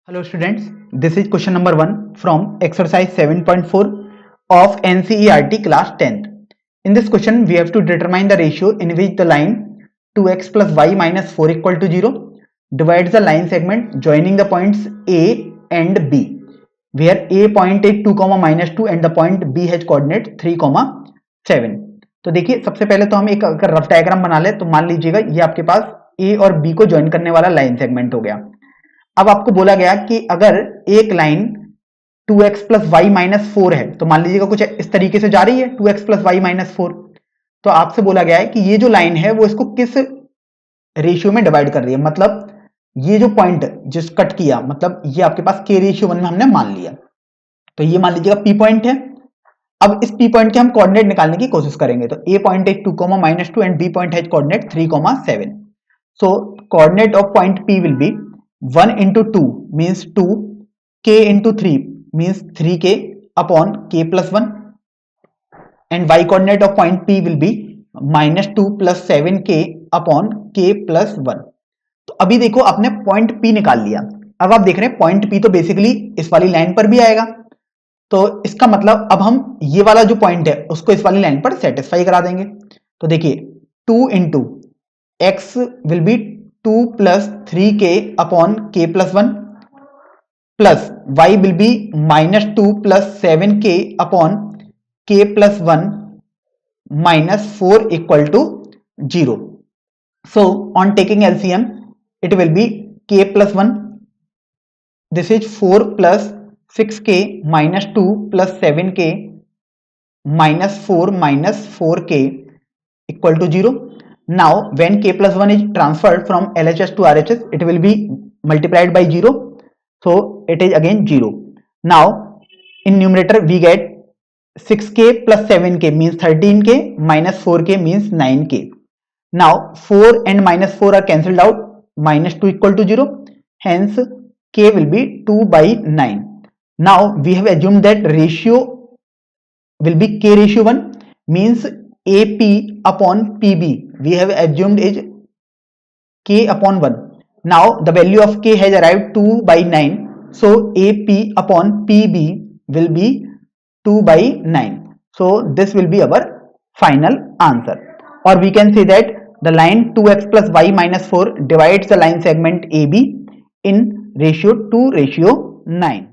Hello students, this is question number 1 from exercise 7.4 of NCERT class 10th. In this question, we have to determine the ratio in which the line 2x plus y minus 4 equal to 0 divides the line segment joining the points A and B, where A point is 2, minus 2 and the point B has coordinate 3, 7. तो देखिए सबसे पहले तो हम एक अगर rough diagram बना ले तो मान लीजिएगा ये आपके पास A और B को ज्वाइन करने वाला लाइन सेगमेंट हो गया। अब आपको बोला गया कि अगर एक line 2x plus Y minus 4 है तो मान लीजिएगा कुछ इस तरीके से जा रही है 2x प्लस वाई माइनस 4। तो आपसे बोला गया है कि ये जो लाइन है वो इसको किस रेशियो में डिवाइड कर रही है, मतलब ये जो पॉइंट जिस कट किया मतलब ये आपके पास k रेशियो 1 में हमने मान लिया। तो ये मान लीजिएगा p पॉइंट है। अब इस p पॉइंट के हम कोऑर्डिनेट निकालने की कोशिश करेंगे। तो a पॉइंट है 2, minus 2 and b पॉइंट है coordinate 3, 7। So coordinate of point p will be 1 into 2 means 2, k into 3 means 3k upon k plus 1 and y coordinate of point P will be minus 2 plus 7k upon k plus 1। तो अभी देखो आपने point P निकाल लिया। अब आप देख रहे हैं पॉइंट P तो बेसिकली इस वाली लाइन पर भी आएगा, तो इसका मतलब अब हम ये वाला जो पॉइंट है उसको इस वाली लाइन पर सेटिस्फाई करा देंगे। तो देखिए 2 into x will be 2 plus 3k upon k plus 1 plus y will be minus 2 plus 7k upon k plus 1 minus 4 equal to 0. So on taking LCM it will be k plus 1, this is 4 plus 6k minus 2 plus 7k minus 4 minus 4k equal to 0. Now when k plus 1 is transferred from LHS to RHS, it will be multiplied by 0, so it is again 0. Now in numerator we get 6k plus 7k means 13k minus 4k means 9k. Now 4 and minus 4 are cancelled out, minus 2 equal to 0, hence k will be 2 by 9. Now we have assumed that ratio will be k ratio 1 means AP upon PB we have assumed is k upon 1. Now the value of k has arrived 2 by 9, so AP upon PB will be 2 by 9. So this will be our final answer, or we can say that the line 2x plus y minus 4 divides the line segment AB in ratio 2:9.